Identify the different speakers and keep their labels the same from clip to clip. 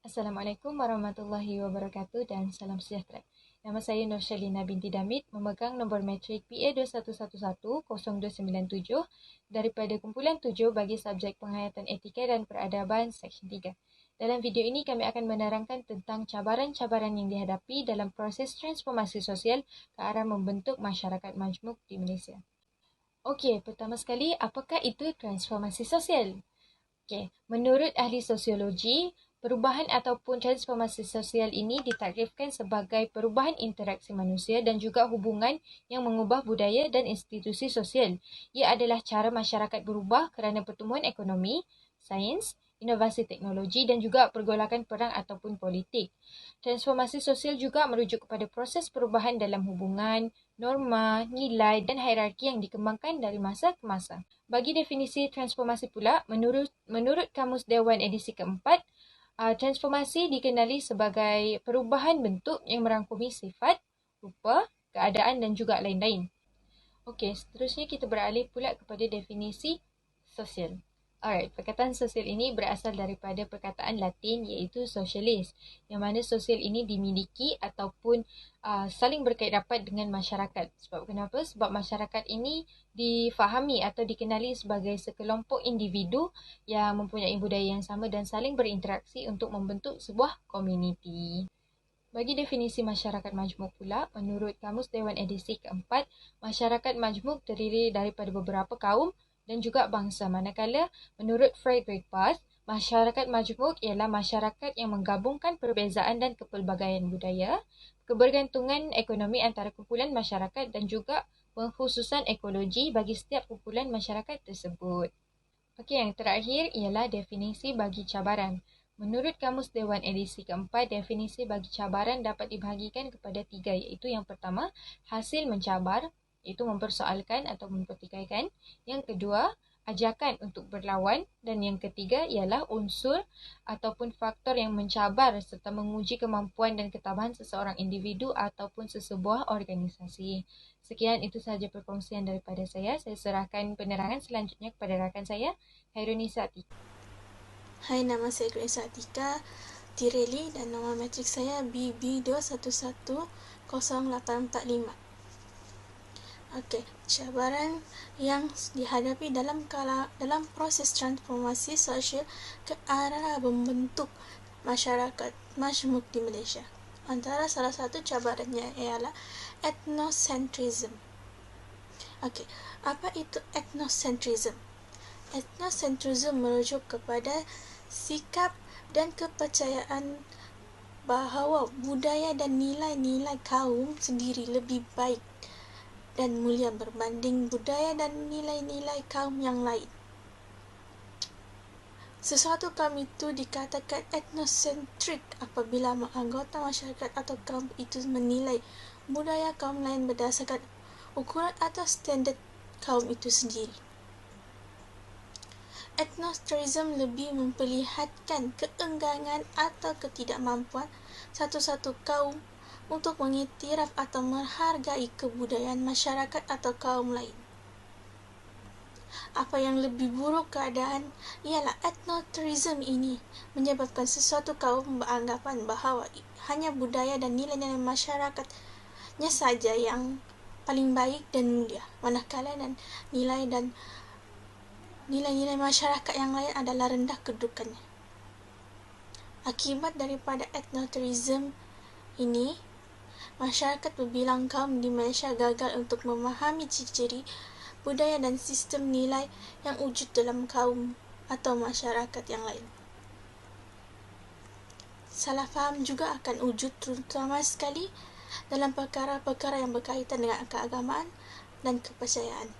Speaker 1: Assalamualaikum warahmatullahi wabarakatuh dan salam sejahtera. Nama saya Nur Shalina binti Damit, memegang nombor matrik PA2111-0297 daripada kumpulan 7 bagi subjek penghayatan etika dan peradaban Seksyen 3. Dalam video ini kami akan menerangkan tentang cabaran-cabaran yang dihadapi dalam proses transformasi sosial ke arah membentuk masyarakat majmuk di Malaysia. Okey, pertama sekali, apakah itu transformasi sosial? Okey, menurut ahli sosiologi, perubahan ataupun transformasi sosial ini ditakrifkan sebagai perubahan interaksi manusia dan juga hubungan yang mengubah budaya dan institusi sosial. Ia adalah cara masyarakat berubah kerana pertumbuhan ekonomi, sains, inovasi teknologi dan juga pergolakan perang ataupun politik. Transformasi sosial juga merujuk kepada proses perubahan dalam hubungan, norma, nilai dan hierarki yang dikembangkan dari masa ke masa. Bagi definisi transformasi pula, menurut Kamus Dewan edisi keempat, transformasi dikenali sebagai perubahan bentuk yang merangkumi sifat, rupa, keadaan dan juga lain-lain. Okey, seterusnya kita beralih pula kepada definisi sosial. Alright, perkataan sosial ini berasal daripada perkataan Latin iaitu socialis, yang mana sosial ini dimiliki ataupun saling berkait rapat dengan masyarakat. Sebab kenapa? Sebab masyarakat ini difahami atau dikenali sebagai sekelompok individu yang mempunyai budaya yang sama dan saling berinteraksi untuk membentuk sebuah komuniti. Bagi definisi masyarakat majmuk pula, menurut Kamus Dewan edisi keempat, masyarakat majmuk terdiri daripada beberapa kaum dan juga bangsa. Manakala, menurut Frederick Bath, masyarakat majmuk ialah masyarakat yang menggabungkan perbezaan dan kepelbagaian budaya, kebergantungan ekonomi antara kumpulan masyarakat dan juga pengkhususan ekologi bagi setiap kumpulan masyarakat tersebut. Okey, yang terakhir ialah definisi bagi cabaran. Menurut Kamus Dewan edisi keempat, definisi bagi cabaran dapat dibahagikan kepada 3, iaitu yang pertama, hasil mencabar, iaitu mempersoalkan atau mempertikaikan. Yang kedua, ajakan untuk berlawan. Dan yang ketiga ialah unsur ataupun faktor yang mencabar serta menguji kemampuan dan ketabahan seseorang individu ataupun sesebuah organisasi. Sekian, itu sahaja perkongsian daripada saya. Saya serahkan penerangan selanjutnya kepada rakan saya, Hairunisa Atika.
Speaker 2: Hai, nama saya Grace Atika Tireli dan nombor matrik saya BB21100845. Okey, cabaran yang dihadapi dalam proses transformasi sosial ke arah membentuk masyarakat majmuk di Malaysia. Antara salah satu cabarannya ialah ethnocentrism. Okey, apa itu ethnocentrism? Ethnocentrism merujuk kepada sikap dan kepercayaan bahawa budaya dan nilai-nilai kaum sendiri lebih baik dan mulia berbanding budaya dan nilai-nilai kaum yang lain. Sesuatu kaum itu dikatakan ethnocentrik apabila anggota masyarakat atau kaum itu menilai budaya kaum lain berdasarkan ukuran atau standard kaum itu sendiri. Ethnocentrism lebih memperlihatkan keengganan atau ketidakmampuan satu-satu kaum untuk mengiktiraf atau menghargai kebudayaan masyarakat atau kaum lain. Apa yang lebih buruk keadaan ialah ethnocentrism ini menyebabkan sesuatu kaum beranggapan bahawa hanya budaya dan nilai-nilai masyarakatnya saja yang paling baik dan mulia, manakala nilai-nilai masyarakat yang lain adalah rendah kedudukannya. Akibat daripada ethnocentrism ini, masyarakat berbilang kaum di Malaysia gagal untuk memahami ciri-ciri budaya dan sistem nilai yang wujud dalam kaum atau masyarakat yang lain. Salah faham juga akan wujud terutama sekali dalam perkara-perkara yang berkaitan dengan keagamaan dan kepercayaan.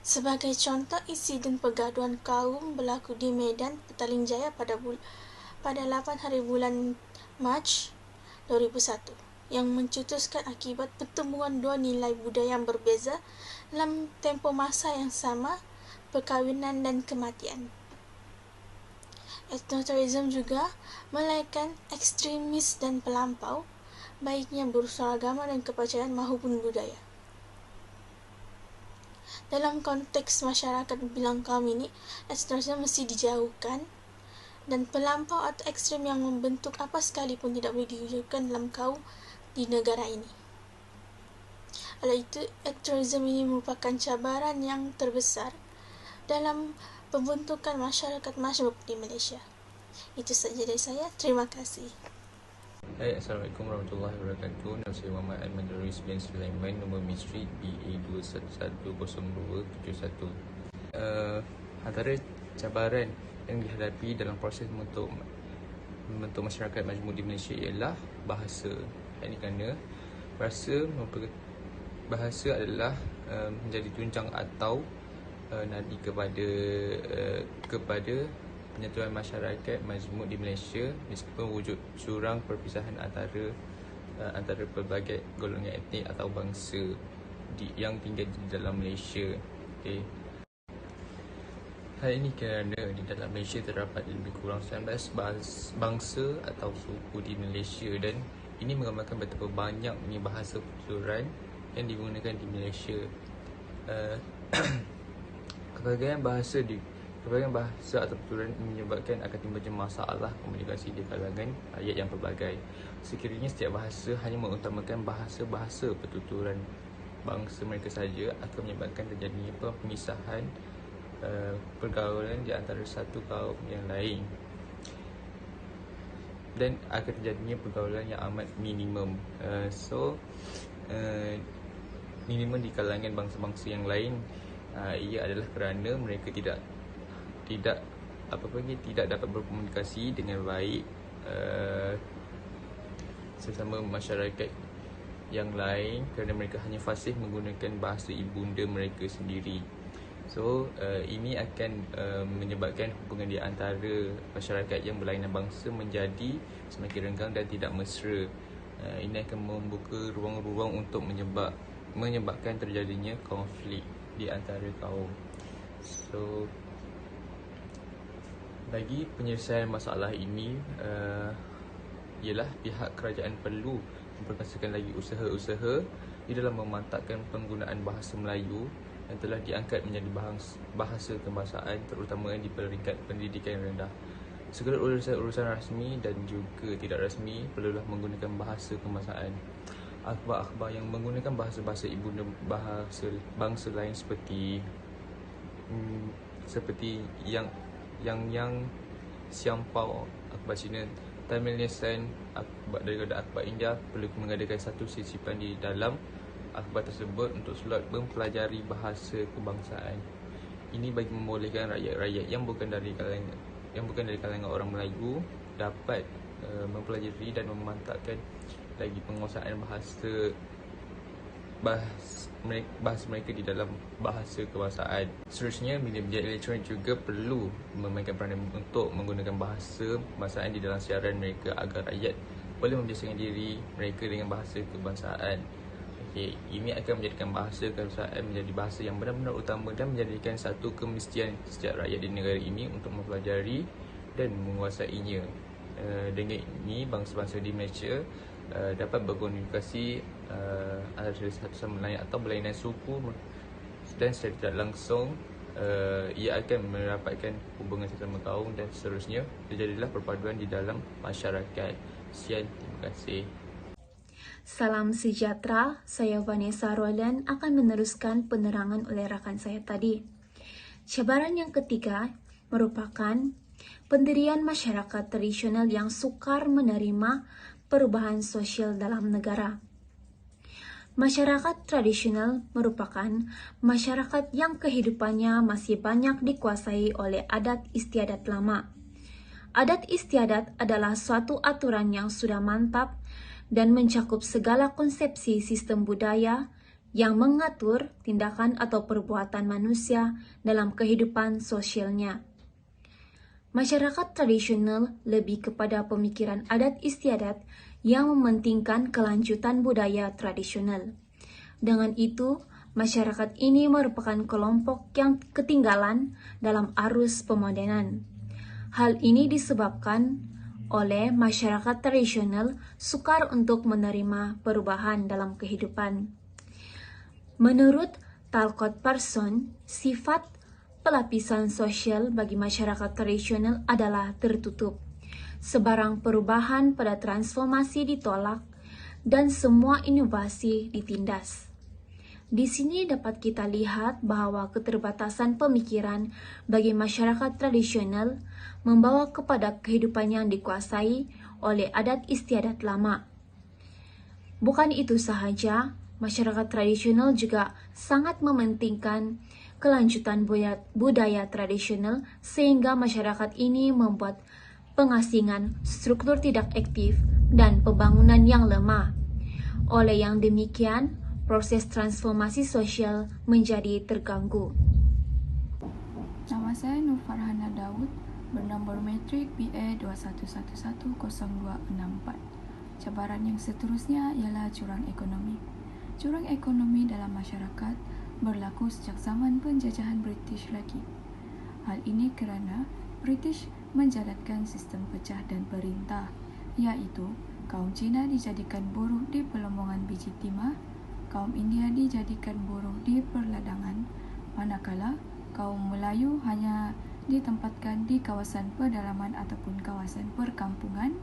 Speaker 2: Sebagai contoh, insiden pergaduhan kaum berlaku di Medan, Petaling Jaya pada 8 hari bulan Mac 2001 yang mencetuskan akibat pertemuan dua nilai budaya yang berbeza dalam tempoh masa yang sama, perkahwinan dan kematian. Ethnocentrism juga melainkan ekstremis dan pelampau, baiknya berunsur agama dan kepercayaan maupun budaya. Dalam konteks masyarakat bilang kaum ini, ethnocentrism mesti dijauhkan dan pelampau atau ekstrem yang membentuk apa sekalipun tidak boleh diwujudkan dalam kaum di negara ini. Oleh itu, ekstremisme ini merupakan cabaran yang terbesar dalam pembentukan masyarakat majmuk di Malaysia. Itu sahaja dari saya. Terima kasih.
Speaker 3: Hai, Assalamualaikum warahmatullahi wabarakatuh. Nama saya Muhammad Aiman Darwis bin Sulaiman, nombor Ministry BA2110271. Antara cabaran yang dihadapi dalam proses membentuk masyarakat majmuk di Malaysia ialah bahasa. Ini kerana bahasa adalah menjadi tunjang atau nadi kepada penyatuan masyarakat majmuk di Malaysia, meskipun wujud jurang perpisahan antara pelbagai golongan etnik atau bangsa yang tinggal di dalam Malaysia. Okay. Hal ini kerana di dalam Malaysia terdapat lebih kurang 19 bangsa atau suku di Malaysia, dan ini menggambarkan betapa banyaknya bahasa pertuturan yang digunakan di Malaysia. Pelbagai bahasa atau pertuturan menyebabkan akan timbulnya masalah komunikasi di kalangan rakyat yang pelbagai. Sekiranya setiap bahasa hanya mengutamakan bahasa-bahasa pertuturan bangsa mereka saja, akan menyebabkan terjadinya pemisahan pergaulan di antara satu kaum yang lain, dan akan terjadinya pergaulan yang amat minimum. Minimum di kalangan bangsa-bangsa yang lain, ia adalah kerana mereka tidak dapat berkomunikasi dengan baik sesama masyarakat yang lain, kerana mereka hanya fasih menggunakan bahasa ibunda mereka sendiri. Ini akan menyebabkan hubungan di antara masyarakat yang berlainan bangsa menjadi semakin renggang dan tidak mesra. Ini akan membuka ruang-ruang untuk menyebabkan terjadinya konflik di antara kaum. Bagi penyelesaian masalah ini ialah pihak kerajaan perlu memperkasakan lagi usaha-usaha di dalam memantapkan penggunaan bahasa Melayu yang telah diangkat menjadi bahasa kebangsaan, terutama di peringkat pendidikan rendah. Segala urusan rasmi dan juga tidak rasmi perlulah menggunakan bahasa kebangsaan. Akhbar-akhbar yang menggunakan bahasa-bahasa ibunda bangsa lain seperti yang Xiangpao, akhbar Cina, Tamil Nielsen, daripada akhbar India perlu mengadakan satu sisipan di dalam akhbar tersebut untuk slot mempelajari bahasa kebangsaan. Ini bagi membolehkan rakyat-rakyat yang bukan dari kalangan orang Melayu dapat mempelajari dan memantapkan lagi penguasaan bahasa mereka di dalam bahasa kebangsaan. Seterusnya, media elektronik juga perlu memainkan peranan untuk menggunakan bahasa kebangsaan di dalam siaran mereka agar rakyat boleh membiasakan diri mereka dengan bahasa kebangsaan. Ini akan menjadikan bahasa kebangsaan menjadi bahasa yang benar-benar utama dan menjadikan satu kemestian setiap rakyat di negara ini untuk mempelajari dan menguasainya. Dengan ini, bangsa-bangsa di Malaysia dapat berkomunikasi antara satu sama lain atau berlainan suku, dan secara tidak langsung ia akan mendapatkan hubungan sesama kaum, dan seterusnya terjadilah perpaduan di dalam masyarakat. Sekian, terima kasih.
Speaker 4: Salam sejahtera, saya Vanessa Roland akan meneruskan penerangan oleh rakan saya tadi. Cabaran yang ketiga merupakan pendirian masyarakat tradisional yang sukar menerima perubahan sosial dalam negara. Masyarakat tradisional merupakan masyarakat yang kehidupannya masih banyak dikuasai oleh adat istiadat lama. Adat istiadat adalah suatu aturan yang sudah mantap dan mencakup segala konsepsi sistem budaya yang mengatur tindakan atau perbuatan manusia dalam kehidupan sosialnya. Masyarakat tradisional lebih kepada pemikiran adat istiadat yang mementingkan kelanjutan budaya tradisional. Dengan itu, masyarakat ini merupakan kelompok yang ketinggalan dalam arus pemodernan. Hal ini disebabkan oleh masyarakat tradisional sukar untuk menerima perubahan dalam kehidupan. Menurut Talcott Parsons, sifat pelapisan sosial bagi masyarakat tradisional adalah tertutup. Sebarang perubahan pada transformasi ditolak dan semua inovasi ditindas. Di sini dapat kita lihat bahwa keterbatasan pemikiran bagi masyarakat tradisional membawa kepada kehidupan yang dikuasai oleh adat istiadat lama. Bukan itu sahaja, masyarakat tradisional juga sangat mementingkan kelanjutan budaya tradisional sehingga masyarakat ini membuat pengasingan, struktur tidak aktif, dan pembangunan yang lemah. Oleh yang demikian, proses transformasi sosial menjadi terganggu.
Speaker 5: Nama saya Nur Farhana Daud, bernombor metrik BA 21110264. Cabaran yang seterusnya ialah jurang ekonomi. Jurang ekonomi dalam masyarakat berlaku sejak zaman penjajahan British lagi. Hal ini kerana British menjalankan sistem pecah dan perintah, iaitu kaum Cina dijadikan buruh di pelembungan biji timah, kaum India dijadikan buruh di perladangan, manakala kaum Melayu hanya ditempatkan di kawasan pedalaman ataupun kawasan perkampungan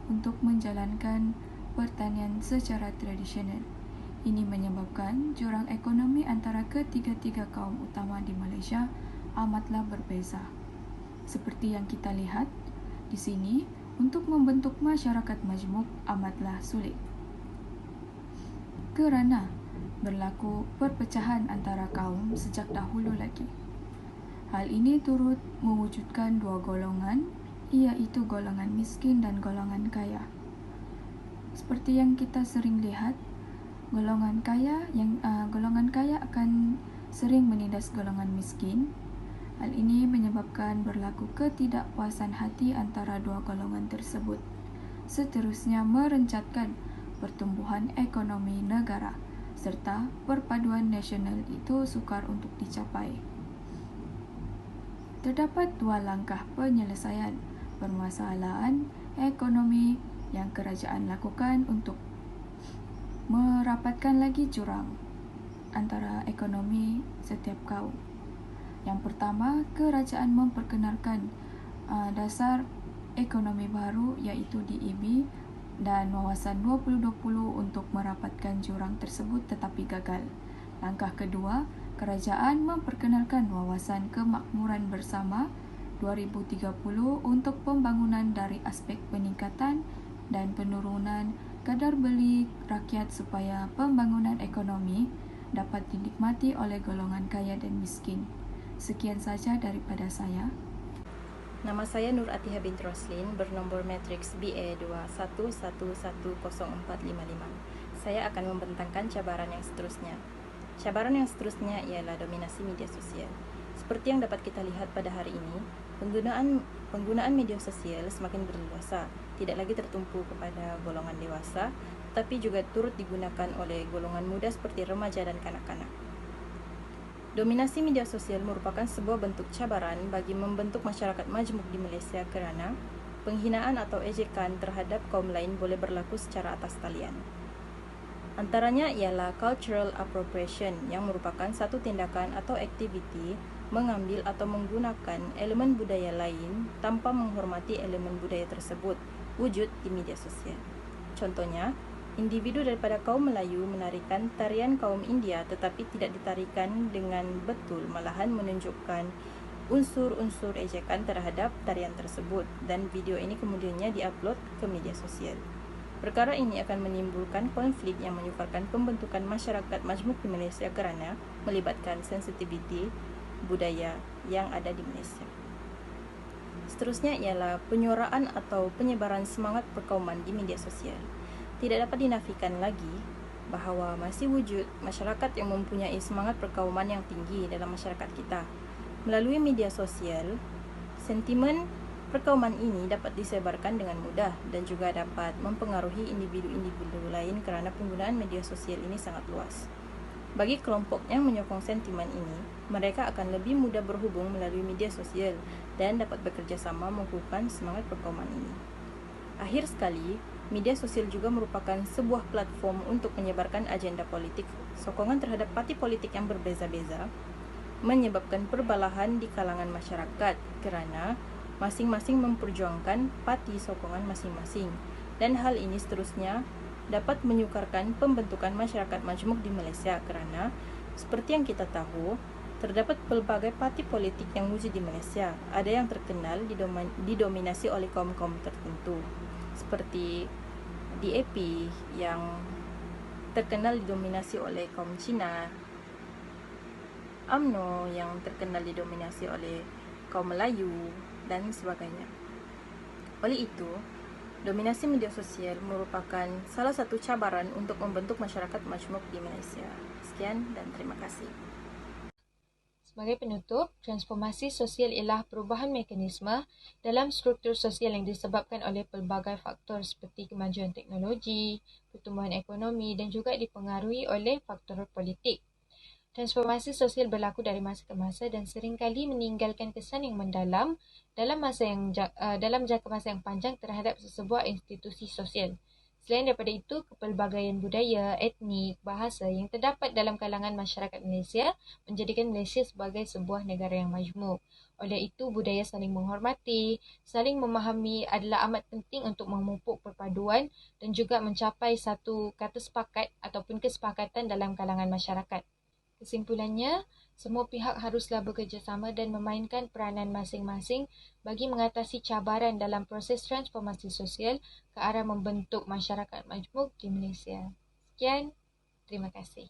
Speaker 5: untuk menjalankan pertanian secara tradisional. Ini menyebabkan jurang ekonomi antara ketiga-tiga kaum utama di Malaysia amatlah berbeza. Seperti yang kita lihat di sini, untuk membentuk masyarakat majmuk amatlah sulit. Kerana berlaku perpecahan antara kaum sejak dahulu lagi. Hal ini turut mewujudkan dua golongan, iaitu golongan miskin dan golongan kaya. Seperti yang kita sering lihat, golongan kaya akan sering menindas golongan miskin. Hal ini menyebabkan berlaku ketidakpuasan hati antara dua golongan tersebut. Seterusnya merencatkan pertumbuhan ekonomi negara serta perpaduan nasional itu sukar untuk dicapai. Terdapat dua langkah penyelesaian permasalahan ekonomi yang kerajaan lakukan untuk merapatkan lagi jurang antara ekonomi setiap kaum. Yang pertama, kerajaan memperkenalkan dasar ekonomi baru iaitu DEB dan wawasan 2020 untuk merapatkan jurang tersebut tetapi gagal. Langkah kedua, kerajaan memperkenalkan wawasan kemakmuran bersama 2030 untuk pembangunan dari aspek peningkatan dan penurunan kadar beli rakyat supaya pembangunan ekonomi dapat dinikmati oleh golongan kaya dan miskin. Sekian saja daripada saya.
Speaker 6: Nama saya Nur Atihah binti Roslin, bernombor matriks BA 21110455. Saya akan membentangkan cabaran yang seterusnya. Cabaran yang seterusnya ialah dominasi media sosial. Seperti yang dapat kita lihat pada hari ini, penggunaan media sosial semakin berleluasa, tidak lagi tertumpu kepada golongan dewasa, tapi juga turut digunakan oleh golongan muda seperti remaja dan kanak-kanak. Dominasi media sosial merupakan sebuah bentuk cabaran bagi membentuk masyarakat majmuk di Malaysia kerana penghinaan atau ejekan terhadap kaum lain boleh berlaku secara atas talian. Antaranya ialah cultural appropriation yang merupakan satu tindakan atau aktiviti mengambil atau menggunakan elemen budaya lain tanpa menghormati elemen budaya tersebut wujud di media sosial. Contohnya, individu daripada kaum Melayu menarikan tarian kaum India tetapi tidak ditarikan dengan betul, malahan menunjukkan unsur-unsur ejekan terhadap tarian tersebut dan video ini kemudiannya diupload ke media sosial. Perkara ini akan menimbulkan konflik yang menyukarkan pembentukan masyarakat majmuk di Malaysia kerana melibatkan sensitiviti budaya yang ada di Malaysia. Seterusnya ialah penyuaraan atau penyebaran semangat perkauman di media sosial. Tidak dapat dinafikan lagi bahawa masih wujud masyarakat yang mempunyai semangat perkauman yang tinggi dalam masyarakat kita. Melalui media sosial, sentimen perkauman ini dapat disebarkan dengan mudah dan juga dapat mempengaruhi individu-individu lain kerana penggunaan media sosial ini sangat luas. Bagi kelompok yang menyokong sentimen ini, mereka akan lebih mudah berhubung melalui media sosial dan dapat bekerjasama mengukuhkan semangat perkauman ini. Akhir sekali, media sosial juga merupakan sebuah platform untuk menyebarkan agenda politik, sokongan terhadap parti politik yang berbeza-beza, menyebabkan perbalahan di kalangan masyarakat kerana masing-masing memperjuangkan parti sokongan masing-masing, dan hal ini seterusnya dapat menyukarkan pembentukan masyarakat majmuk di Malaysia kerana seperti yang kita tahu, terdapat pelbagai parti politik yang wujud di Malaysia. Ada yang terkenal didominasi oleh kaum-kaum tertentu, seperti DAP yang terkenal didominasi oleh kaum Cina, UMNO yang terkenal didominasi oleh kaum Melayu, dan sebagainya. Oleh itu, dominasi media sosial merupakan salah satu cabaran untuk membentuk masyarakat majmuk di Malaysia. Sekian dan terima kasih.
Speaker 1: Sebagai penutup, transformasi sosial ialah perubahan mekanisme dalam struktur sosial yang disebabkan oleh pelbagai faktor seperti kemajuan teknologi, pertumbuhan ekonomi dan juga dipengaruhi oleh faktor politik. Transformasi sosial berlaku dari masa ke masa dan seringkali meninggalkan kesan yang mendalam dalam jangka masa yang panjang terhadap sesebuah institusi sosial. Selain daripada itu, kepelbagaian budaya, etnik, bahasa yang terdapat dalam kalangan masyarakat Malaysia menjadikan Malaysia sebagai sebuah negara yang majmuk. Oleh itu, budaya saling menghormati, saling memahami adalah amat penting untuk memupuk perpaduan dan juga mencapai satu kata sepakat ataupun kesepakatan dalam kalangan masyarakat. Kesimpulannya, semua pihak haruslah bekerjasama dan memainkan peranan masing-masing bagi mengatasi cabaran dalam proses transformasi sosial ke arah membentuk masyarakat majmuk di Malaysia. Sekian, terima kasih.